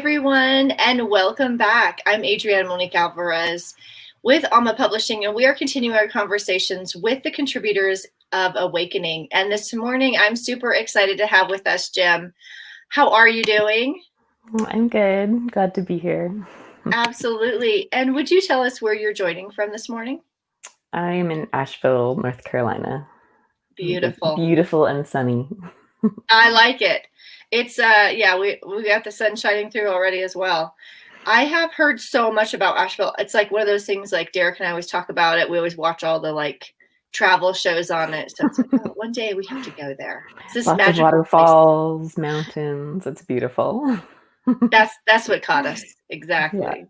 everyone, and welcome back. I'm Adriana Monique Alvarez with Alma Publishing, and we are continuing our conversations with the contributors of Awakening. And this morning, I'm super excited to have with us Jim. How are you doing? I'm good. Glad to be here. Absolutely. And would you tell us where you're joining from this morning? I'm in Asheville, North Carolina. It's Beautiful. beautiful and sunny. I like it. It's we got the sun shining through already as well. I have heard so much about Asheville. It's like one of those things like Derek and I always talk about it. We always watch all the like travel shows on it. So it's like, oh, one day we have to go there. It's this Lots of magical place. waterfalls, mountains. It's beautiful. That's what caught us. Yeah. Exactly.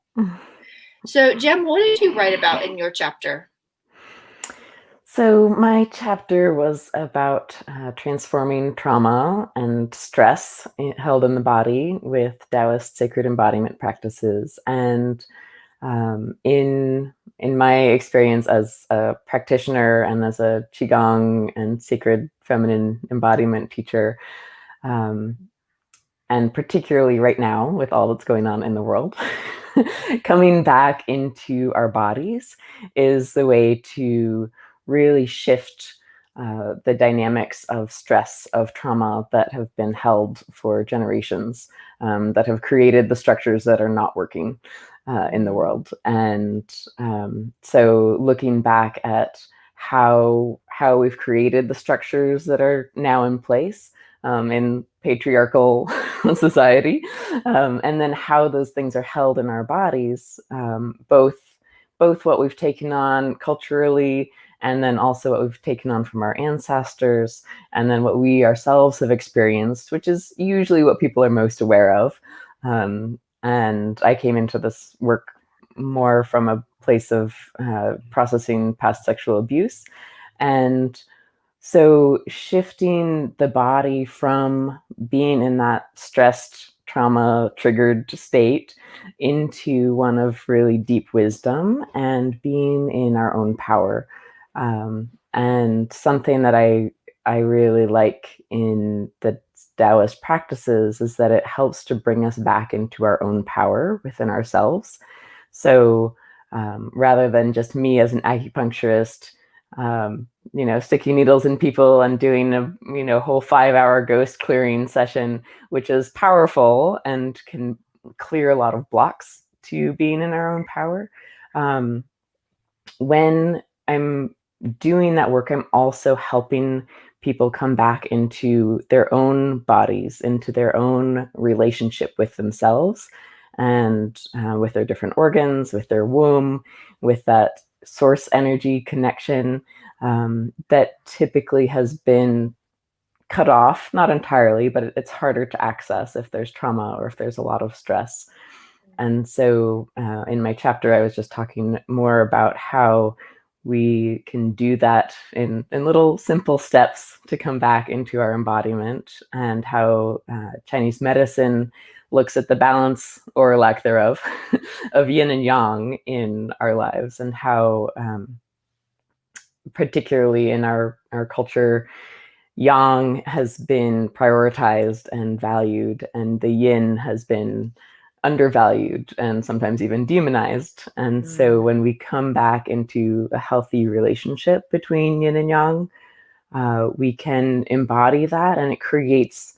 So Jem, what did you write about in your chapter? So my chapter was about transforming trauma and stress held in the body with Taoist sacred embodiment practices. And in my experience as a practitioner and as a qigong and sacred feminine embodiment teacher, and particularly right now with all that's going on in the world, coming back into our bodies is the way to really shift the dynamics of stress, of trauma that have been held for generations, that have created the structures that are not working in the world. And so looking back at how we've created the structures that are now in place in patriarchal society, and then how those things are held in our bodies, both what we've taken on culturally, and then also what we've taken on from our ancestors, and then what we ourselves have experienced, which is usually what people are most aware of. And I came into this work more from a place of processing past sexual abuse. And so shifting the body from being in that stressed, trauma triggered state into one of really deep wisdom and being in our own power. And something that I really like in the Taoist practices is that it helps to bring us back into our own power within ourselves. So rather than just me as an acupuncturist, sticking needles in people and doing a whole 5-hour ghost clearing session, which is powerful and can clear a lot of blocks to being in our own power. When I'm doing that work, I'm also helping people come back into their own bodies, into their own relationship with themselves and with their different organs, with their womb, with that source energy connection that typically has been cut off, not entirely, but it's harder to access if there's trauma or if there's a lot of stress. And so in my chapter, I was just talking more about how we can do that in little simple steps to come back into our embodiment, and how Chinese medicine looks at the balance or lack thereof of yin and yang in our lives, and how particularly in our culture, yang has been prioritized and valued, and the yin has been undervalued and sometimes even demonized. And so when we come back into a healthy relationship between yin and yang, we can embody that, and it creates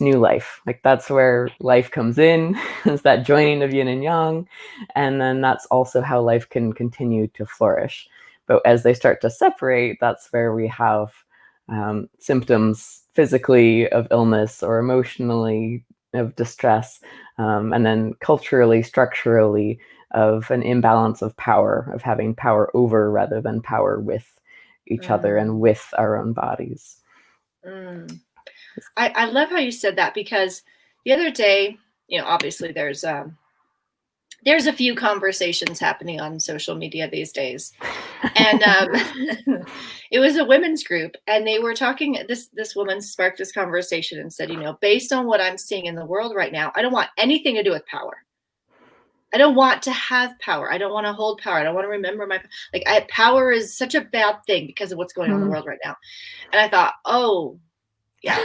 new life. Like that's where life comes in, is that joining of yin and yang. And then that's also how life can continue to flourish. But as they start to separate, that's where we have symptoms physically of illness or emotionally of distress, and then culturally, structurally, of an imbalance of power, of having power over rather than power with each other and with our own bodies. I love how you said that, because the other day, obviously there's a few conversations happening on social media these days. And it was a women's group, and they were talking, this woman sparked this conversation and said, based on what I'm seeing in the world right now, I don't want anything to do with power. I don't want to have power. I don't want to hold power. I don't want to remember power is such a bad thing because of what's going on in the world right now. And I thought, oh, Yeah.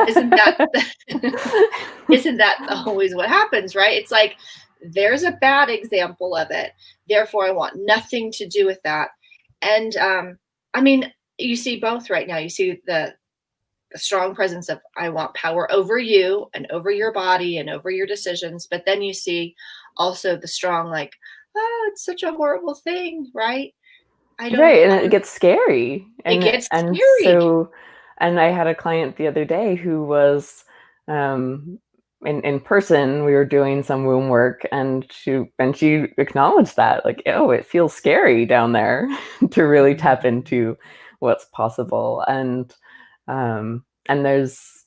Isn't that isn't that always what happens, right? It's like, there's a bad example of it, therefore I want nothing to do with that. And I mean, you see both right now. You see the strong presence of, I want power over you and over your body and over your decisions, but then you see also the strong, like, oh, it's such a horrible thing, right? Right, and I it don't, gets scary, it and gets and scary. so, and I had a client the other day who was, um, in person. We were doing some womb work, and she acknowledged that, like, oh, it feels scary down there, to really tap into what's possible, and there's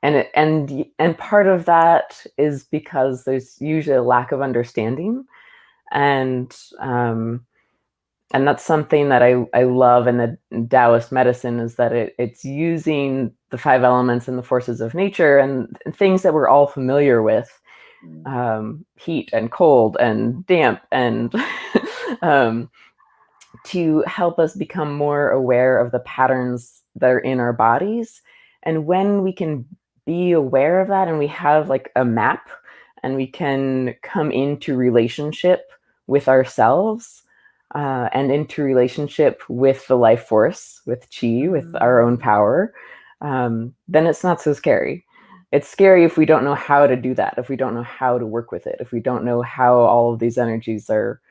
and part of that is because there's usually a lack of understanding, and and that's something that I love in the Taoist medicine, is that it's using the five elements and the forces of nature, and things that we're all familiar with, heat and cold and damp, and um, to help us become more aware of the patterns that are in our bodies. And when we can be aware of that, and we have like a map, and we can come into relationship with ourselves, and into relationship with the life force, with chi, with our own power, then it's not so scary. It's scary if we don't know how to do that, if we don't know how to work with it, if we don't know how all of these energies are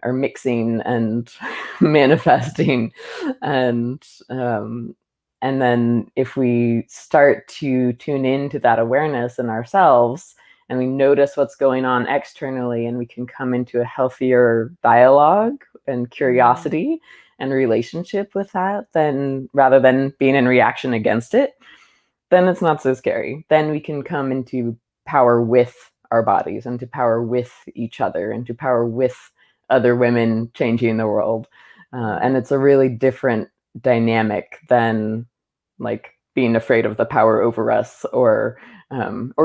mixing and manifesting, and um, and then if we start to tune into that awareness in ourselves, and we notice what's going on externally, and we can come into a healthier dialogue and curiosity and relationship with that, then rather than being in reaction against it, then it's not so scary. Then we can come into power with our bodies, and to power with each other, and to power with other women changing the world. And it's a really different dynamic than like being afraid of the power over us, or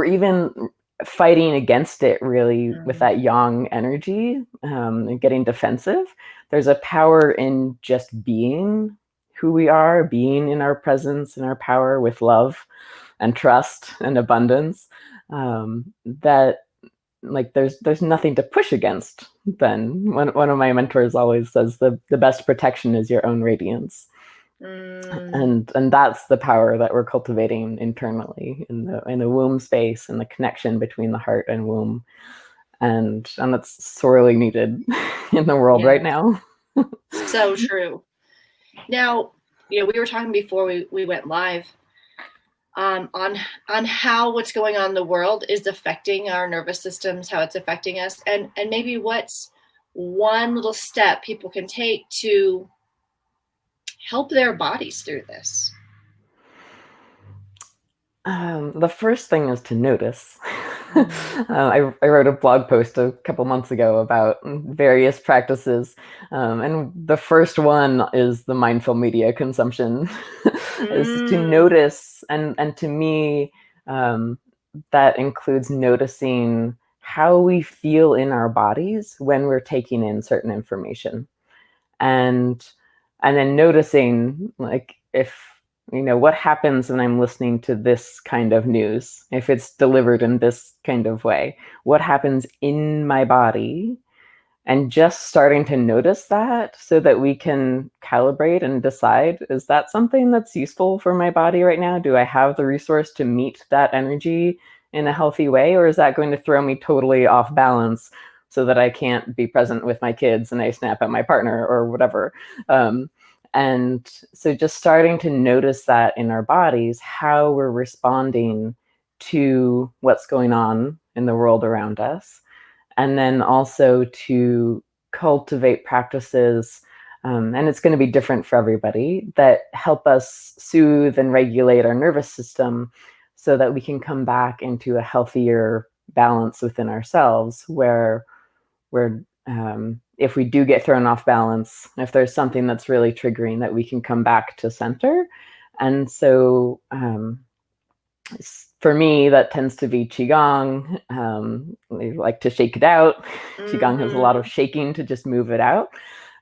even fighting against it, really, with that yang energy, and getting defensive. There's a power in just being who we are, being in our presence and our power with love and trust and abundance, that like there's nothing to push against. Then one of my mentors always says the best protection is your own radiance. And that's the power that we're cultivating internally in the womb space, and the connection between the heart and womb, and that's sorely needed in the world right now. So true. Now, we were talking before we went live, on how what's going on in the world is affecting our nervous systems, how it's affecting us, and maybe what's one little step people can take to help their bodies through this. The first thing is to notice. I wrote a blog post a couple months ago about various practices, and the first one is the mindful media consumption, is to notice, and to me, that includes noticing how we feel in our bodies when we're taking in certain information, and then noticing, like, if what happens when I'm listening to this kind of news, if it's delivered in this kind of way, what happens in my body, and just starting to notice that, so that we can calibrate and decide, is that something that's useful for my body right now? Do I have the resource to meet that energy in a healthy way, or is that going to throw me totally off balance, so that I can't be present with my kids and I snap at my partner or whatever? And so just starting to notice that in our bodies, how we're responding to what's going on in the world around us. And then also to cultivate practices, and it's going to be different for everybody, that help us soothe and regulate our nervous system, so that we can come back into a healthier balance within ourselves, where if we do get thrown off balance, if there's something that's really triggering, that we can come back to center. And so for me, that tends to be qigong. I like to shake it out. Qigong has a lot of shaking to just move it out.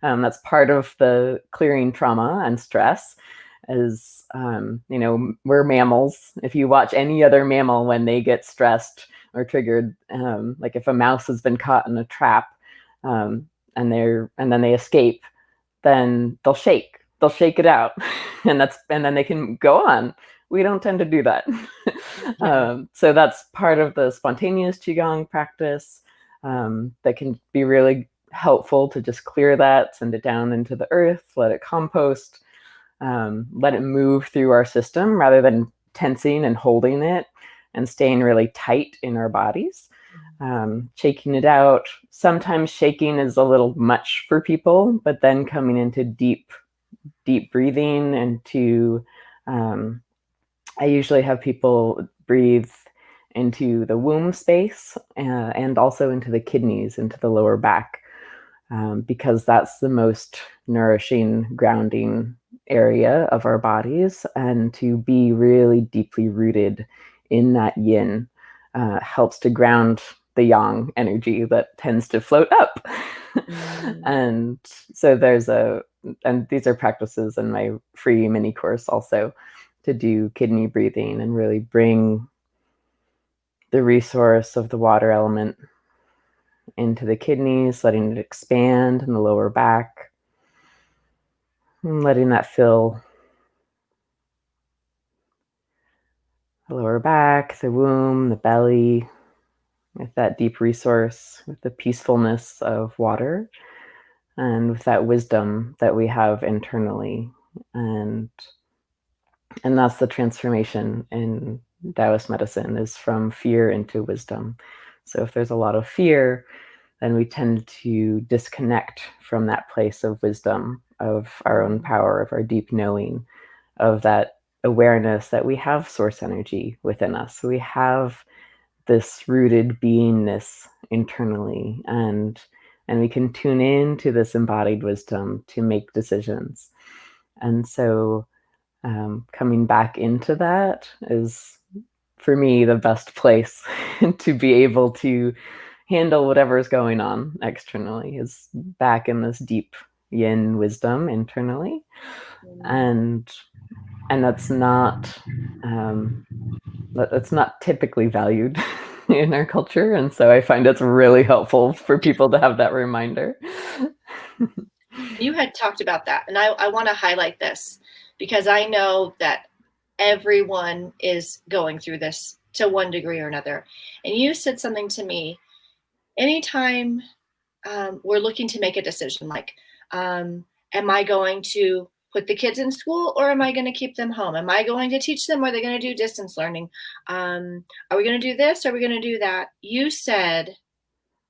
That's part of the clearing trauma and stress. as we're mammals. If you watch any other mammal when they get stressed or triggered, like if a mouse has been caught in a trap, and then they escape, then they'll shake it out, and then they can go on. We don't tend to do that. So that's part of the spontaneous qigong practice, that can be really helpful to just clear that, send it down into the earth, let it compost, let it move through our system rather than tensing and holding it and staying really tight in our bodies. Shaking it out. Sometimes shaking is a little much for people, but then coming into deep breathing into, I usually have people breathe into the womb space, and also into the kidneys, into the lower back, because that's the most nourishing, grounding area of our bodies. And to be really deeply rooted in that yin helps to ground the yang energy that tends to float up. And so and these are practices in my free mini course also, to do kidney breathing and really bring the resource of the water element into the kidneys, letting it expand in the lower back, and letting that fill the lower back, the womb, the belly, with that deep resource, with the peacefulness of water, and with that wisdom that we have internally. And that's the transformation in Taoist medicine, is from fear into wisdom. So if there's a lot of fear, then we tend to disconnect from that place of wisdom, of our own power, of our deep knowing, of that awareness that we have source energy within us. So we have this rooted beingness internally, and we can tune into this embodied wisdom to make decisions. And so coming back into that is, for me, the best place to be able to handle whatever is going on externally, is back in this deep yin wisdom internally. And that's not typically valued in our culture, and so I find it's really helpful for people to have that reminder. You had talked about that, and I want to highlight this, because I know that everyone is going through this to one degree or another. And you said something to me, anytime we're looking to make a decision, like, am I going to put the kids in school, or am I going to keep them home? Am I going to teach them, or are they going to do distance learning? Are we going to do this? Are we going to do that? You said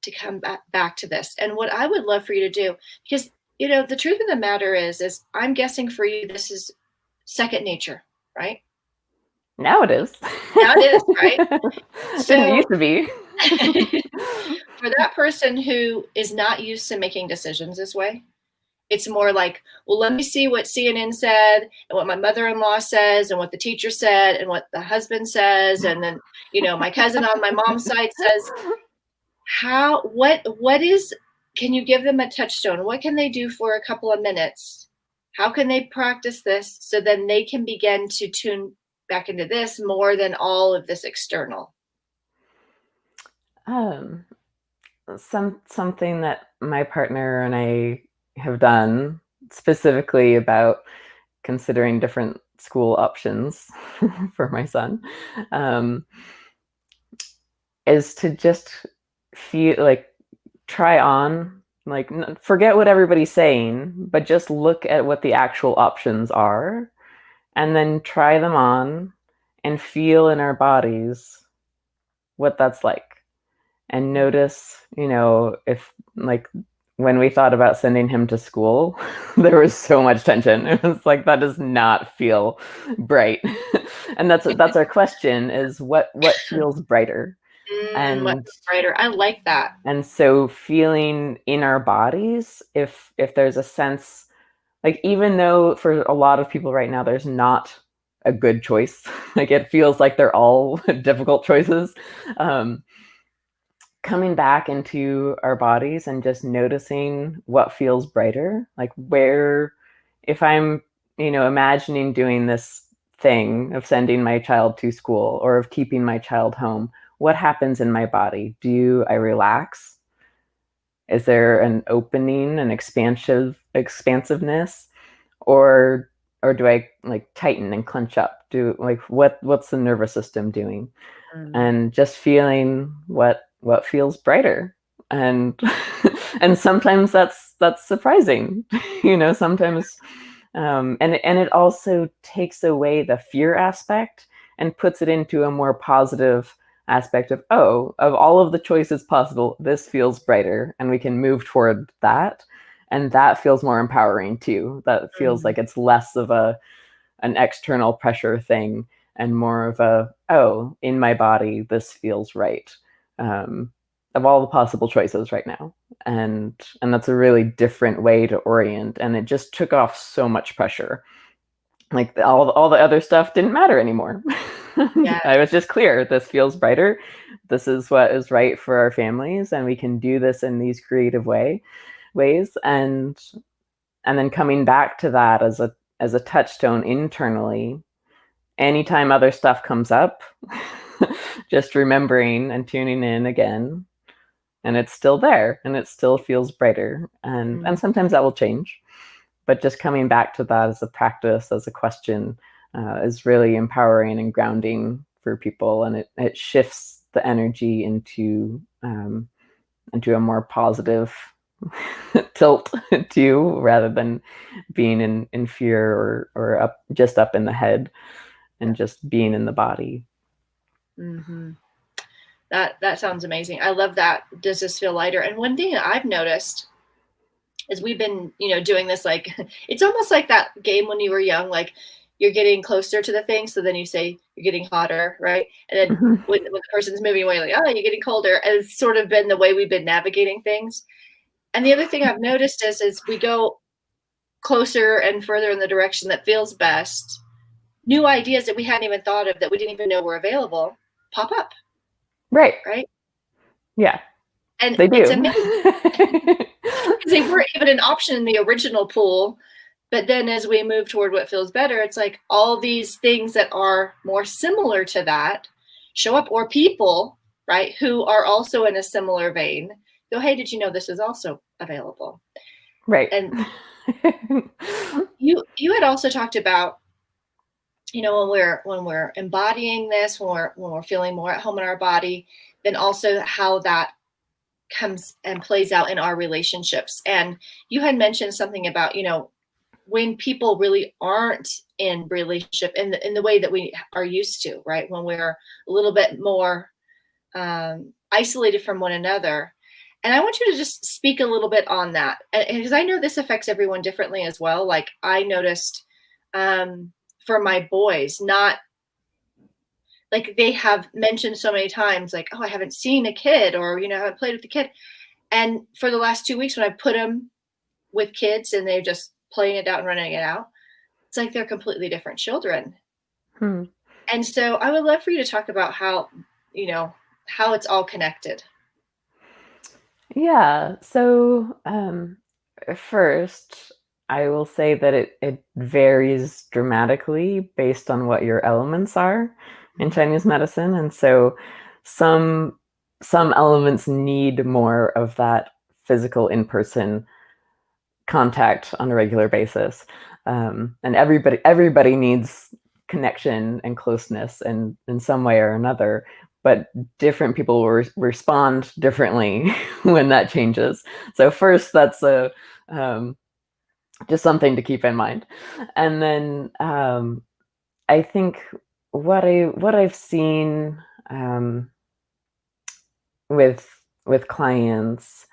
to come back to this. And what I would love for you to do, because, the truth of the matter is I'm guessing for you, this is second nature, right? Now it is. Now it is, right? So Didn't used to be. for that person who is not used to making decisions this way, it's more like, well, let me see what CNN said, and what my mother-in-law says, and what the teacher said, and what the husband says, and then, my cousin on my mom's side says. Can you give them a touchstone? What can they do for a couple of minutes? How can they practice this so then they can begin to tune back into this more than all of this external? Something that my partner and I have done, specifically about considering different school options for my son, is to just feel like, try on, like, forget what everybody's saying, but just look at what the actual options are, and then try them on and feel in our bodies what that's like. And notice, if, like, when we thought about sending him to school, there was so much tension. It was like, that does not feel bright. And that's our question, is what feels brighter? And brighter. I like that. And so feeling in our bodies, if there's a sense, like, even though for a lot of people right now, there's not a good choice, like, it feels like they're all difficult choices. Coming back into our bodies and just noticing what feels brighter, like, where, if I'm imagining doing this thing of sending my child to school or of keeping my child home, what happens in my body? Do I relax? Is there an opening, an expansiveness, or do I like tighten and clench up? What's the nervous system doing? And just feeling what feels brighter. And and sometimes that's surprising. Sometimes and it also takes away the fear aspect and puts it into a more positive aspect of, oh, of all of the choices possible, this feels brighter, and we can move toward that. And that feels more empowering too. That feels like it's less of an external pressure thing and more of a, oh, in my body, this feels right. Of all the possible choices right now. And that's a really different way to orient. And it just took off so much pressure. Like all the other stuff didn't matter anymore. Yeah. I was just clear. This feels brighter. This is what is right for our families, and we can do this in these creative ways. And then coming back to that as a touchstone internally, anytime other stuff comes up, just remembering and tuning in again, and it's still there, and it still feels brighter. And sometimes that will change, but just coming back to that as a practice, as a question, is really empowering and grounding for people, and it shifts the energy into a more positive tilt too, rather than being in fear or up in the head, and just being in the body. That sounds amazing. I love that. Does this feel lighter? And one thing that I've noticed is we've been, doing this, like, it's almost like that game when you were young, like you're getting closer to the thing. So then you say you're getting hotter, right? And then when the person's moving away, like, oh, you're getting colder. And it's sort of been the way we've been navigating things. And the other thing I've noticed is we go closer and further in the direction that feels best. New ideas that we hadn't even thought of, that we didn't even know were available, pop up. Right. Yeah. And they do. It's amazing. Because they weren't even an option in the original pool. But then as we move toward what feels better, it's like all these things that are more similar to that show up, or people, right, who are also in a similar vein go, hey, did you know this is also available? Right. And you had also talked about, when we're embodying this, when we're feeling more at home in our body, then also how that comes and plays out in our relationships. And you had mentioned something about, when people really aren't in relationship in the way that we are used to, right? When we're a little bit more isolated from one another. And I want you to just speak a little bit on that, because I know this affects everyone differently as well. Like I noticed for my boys, not like they have mentioned so many times, like, oh, I haven't seen a kid, or, I haven't played with a kid. And for the last 2 weeks, when I put them with kids and they're just playing it out and running it out, it's like they're completely different children. And so I would love for you to talk about how it's all connected. Yeah. So first, I will say that it varies dramatically based on what your elements are in Chinese medicine. And so some elements need more of that physical in-person contact on a regular basis. And everybody needs connection and closeness in some way or another, but different people will respond differently when that changes. So first, that's just something to keep in mind. And then I think what I've seen with clients,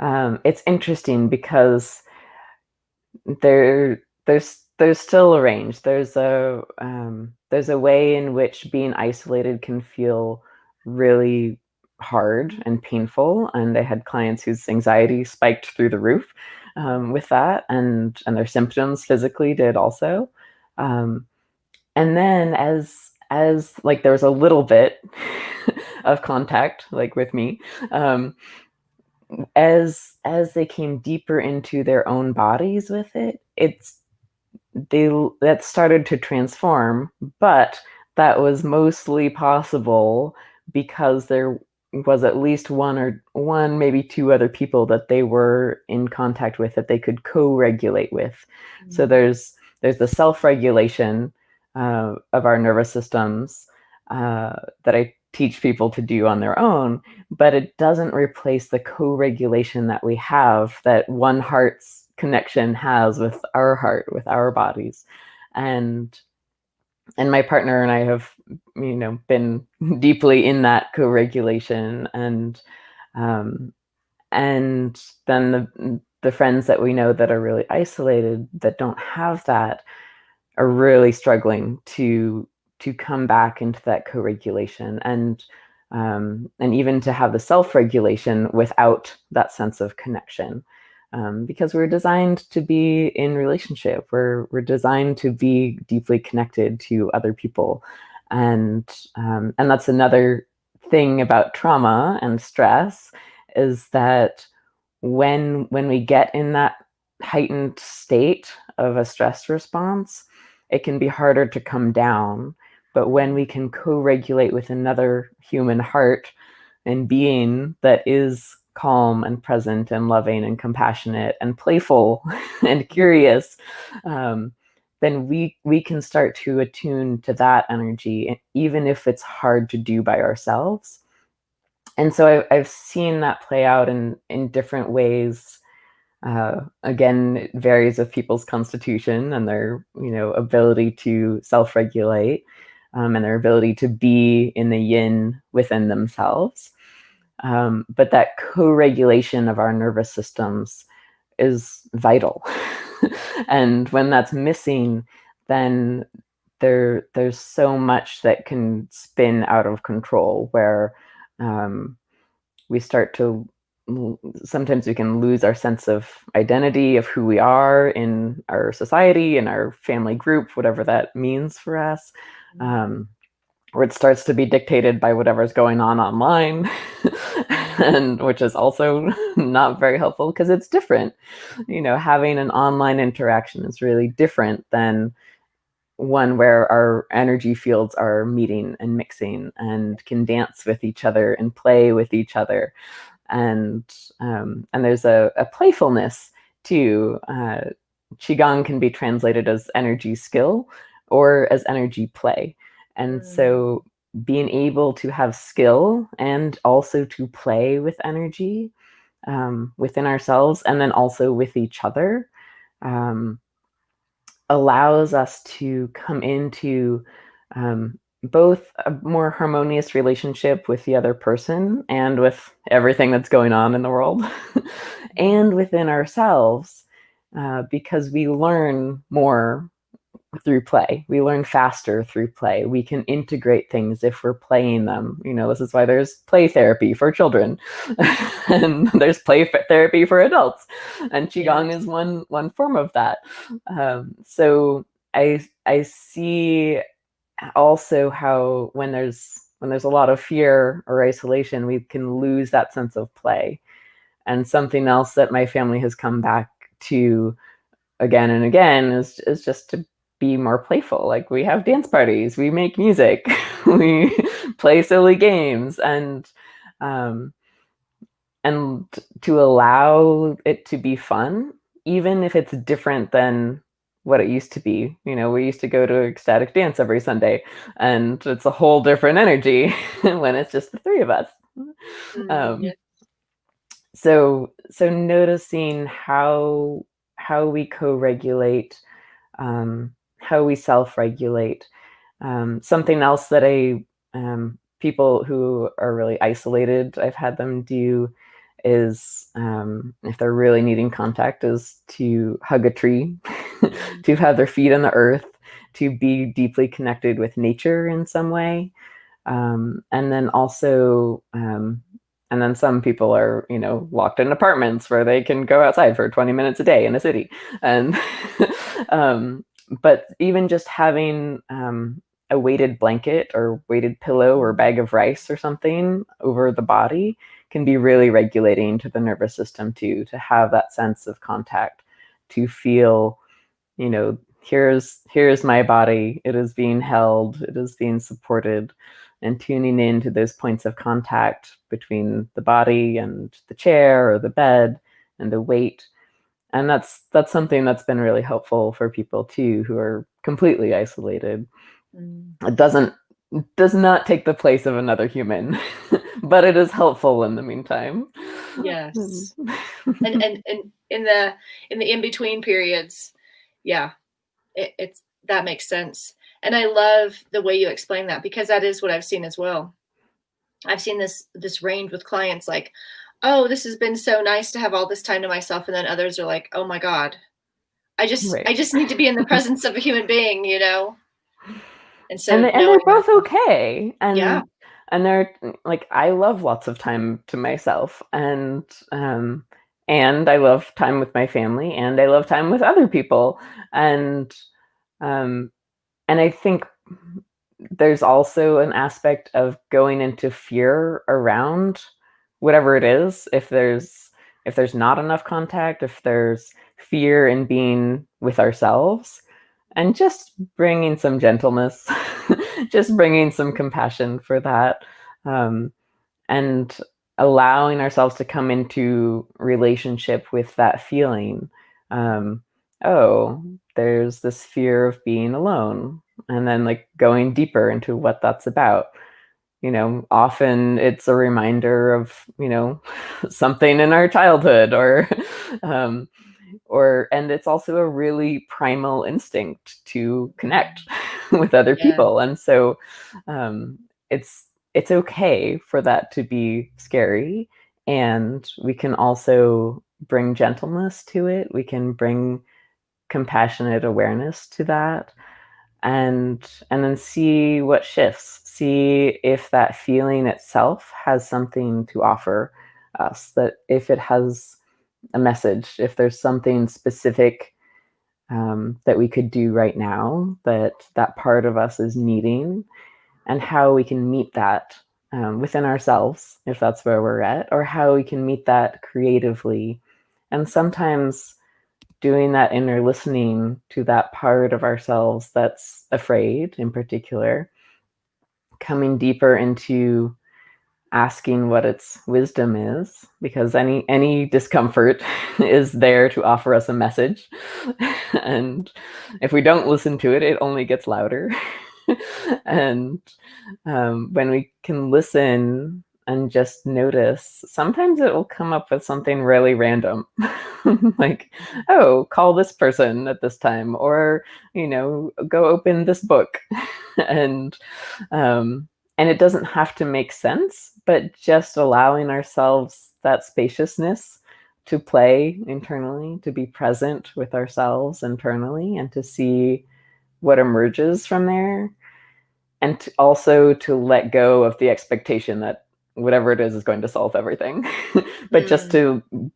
it's interesting because there's still a range. There's a way in which being isolated can feel really hard and painful. And I had clients whose anxiety spiked through the roof with that, and their symptoms physically did also. And then as like there was a little bit of contact, like with me, as they came deeper into their own bodies with it, that started to transform, but that was mostly possible because there was at least one, maybe two other people that they were in contact with that they could co-regulate with. So there's the self-regulation of our nervous systems that I teach people to do on their own, but it doesn't replace the co-regulation that we have, that one heart's connection has with our heart, with our bodies. And my partner and I have, been deeply in that co-regulation, and then the friends that we know that are really isolated, that don't have that, are really struggling to come back into that co-regulation, and even to have the self-regulation without that sense of connection, because we're designed to be in relationship. We're designed to be deeply connected to other people, and that's another thing about trauma and stress, is that when we get in that heightened state of a stress response, it can be harder to come down. But when we can co-regulate with another human heart and being that is calm and present and loving and compassionate and playful and curious, then we can start to attune to that energy, even if it's hard to do by ourselves. And so I've seen that play out in different ways. Again, it varies with people's constitution and their, ability to self-regulate, and their ability to be in the yin within themselves. But that co-regulation of our nervous systems is vital. And when that's missing, then there's so much that can spin out of control, where we start to, sometimes we can lose our sense of identity, of who we are in our society, in our family group, whatever that means for us, where it starts to be dictated by whatever's going on online, and which is also not very helpful, because it's different. Having an online interaction is really different than one where our energy fields are meeting and mixing and can dance with each other and play with each other. And there's a playfulness too. Qigong can be translated as energy skill or as energy play. And so being able to have skill and also to play with energy within ourselves, and then also with each other, allows us to come into both a more harmonious relationship with the other person and with everything that's going on in the world, and within ourselves, because we learn more through play. We learn faster through play. We can integrate things if we're playing them. This is why there's play therapy for children, and there's play therapy for adults, and Qigong is one form of that. So I see also how when there's a lot of fear or isolation, we can lose that sense of play. And something else that my family has come back to again and again is just to be more playful. Like, we have dance parties, we make music, we play silly games, and to allow it to be fun, even if it's different than what it used to be. We used to go to ecstatic dance every Sunday, and it's a whole different energy when it's just the three of us. So noticing how we co-regulate, how we self-regulate. Something else that people who are really isolated, I've had them do, is, if they're really needing contact, is to hug a tree, to have their feet on the earth, to be deeply connected with nature in some way. And then also, and then some people are, locked in apartments where they can go outside for 20 minutes a day in a city. And but even just having a weighted blanket or weighted pillow or bag of rice or something over the body can be really regulating to the nervous system too, to have that sense of contact, to feel, here's my body. It is being held. It is being supported, and tuning into those points of contact between the body and the chair or the bed and the weight. And that's something that's been really helpful for people too who are completely isolated. It does not take the place of another human, but it is helpful in the meantime. Yes. And in the in-between periods, yeah, it's that makes sense. And I love the way you explain that, because that is what I've seen as well. I've seen this range with clients, like, oh, this has been so nice to have all this time to myself, and then others are like, oh my God, I Right. just need to be in the presence of a human being, you know? And so And they're knowing, both okay. yeah, And they're like, I love lots of time to myself, and I love time with my family, and I love time with other people. And um and I think there's also an aspect of going into fear around whatever it is. If there's not enough contact, if there's fear in being with ourselves, and just bringing some gentleness, just bringing some compassion for that, um, and allowing ourselves to come into relationship with that feeling. Um, oh, there's this fear of being alone, and then like going deeper into what that's about. Often it's a reminder of, something in our childhood, um, and it's also a really primal instinct to connect with other yeah, people. And so um, it's okay for that to be scary. And we can also bring gentleness to it. We can bring compassionate awareness to that, and then see what shifts, see if that feeling itself has something to offer us, that if it has a message, if there's something specific that we could do right now that part of us is needing, and how we can meet that within ourselves, if that's where we're at, or how we can meet that creatively. And sometimes doing that inner listening to that part of ourselves that's afraid, in particular, coming deeper into asking what its wisdom is, because any discomfort is there to offer us a message. And if we don't listen to it, it only gets louder. And when we can listen and just notice, sometimes it will come up with something really random. Like, oh, call this person at this time, or go open this book. and um, and it doesn't have to make sense, but just allowing ourselves that spaciousness to play internally, to be present with ourselves internally, and to see what emerges from there, and also to let go of the expectation that whatever it is going to solve everything. But just mm, to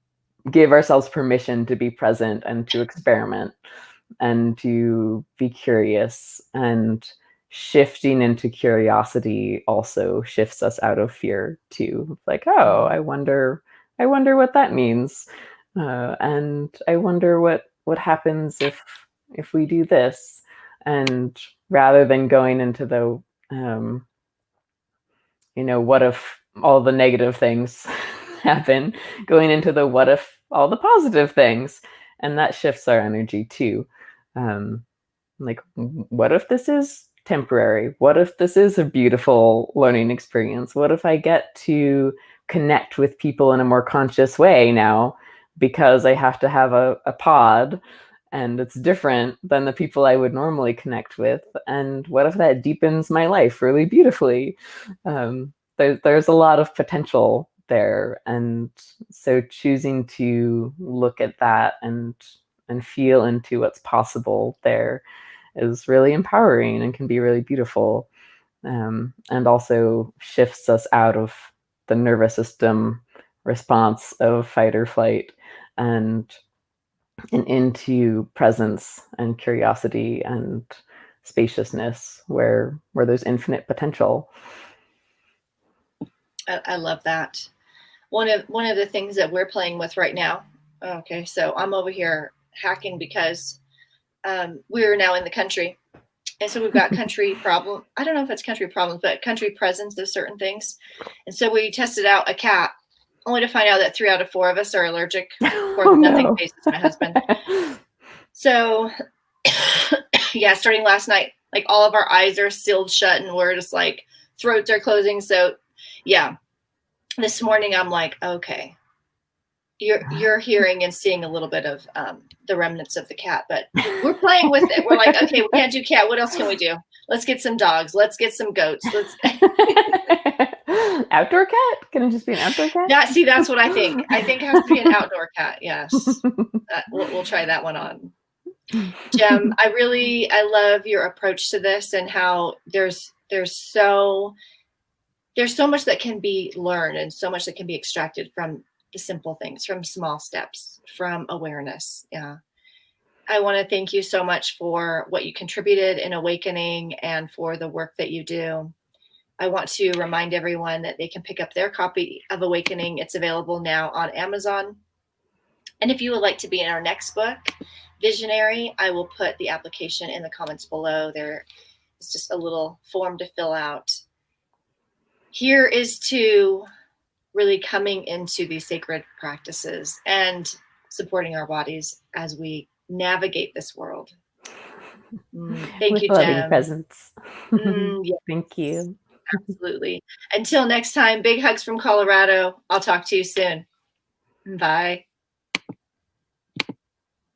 give ourselves permission to be present and to experiment and to be curious. And shifting into curiosity also shifts us out of fear too. Like, oh, I wonder what that means, and I wonder what happens if we do this. And rather than going into the what if all the negative things happen, going into the what if all the positive things, and that shifts our energy too. um, like, what if this is temporary? What if this is a beautiful learning experience? What if I get to connect with people in a more conscious way now, because I have to have a pod, and it's different than the people I would normally connect with? And what if that deepens my life really beautifully? There's a lot of potential there. And so choosing to look at that and feel into what's possible there is really empowering and can be really beautiful, and also shifts us out of the nervous system response of fight or flight, and into presence and curiosity and spaciousness, where there's infinite potential. I love that. One of the things that we're playing with right now. Okay, so I'm over here hacking because we're now in the country. And so we've got country problem. I don't know if it's country problems, but country presence of certain things. And so we tested out a cat, only to find out that 3 out of 4 of us are allergic. Of course, nothing phases my husband. So, yeah, starting last night, like all of our eyes are sealed shut and we're just like throats are closing. So, yeah, this morning I'm like, okay, you're hearing and seeing a little bit of the remnants of the cat, but we're playing with it. We're like, okay, we can't do cat. What else can we do? Let's get some dogs. Let's get some goats. Let's outdoor cat? Can it just be an outdoor cat? That's what I think. I think it has to be an outdoor cat. Yes, we'll try that one on. Jem, I love your approach to this and how there's so much that can be learned and so much that can be extracted from the simple things, from small steps, from awareness. Yeah. I want to thank you so much for what you contributed in Awakening and for the work that you do. I want to remind everyone that they can pick up their copy of Awakening. It's available now on Amazon. And if you would like to be in our next book, Visionary, I will put the application in the comments below. There is just a little form to fill out. Here is to really coming into these sacred practices and supporting our bodies as we navigate this world. Thank you, loving Jem. presence. Yes, thank you. Absolutely. Until next time, big hugs from Colorado. I'll talk to you soon. Bye.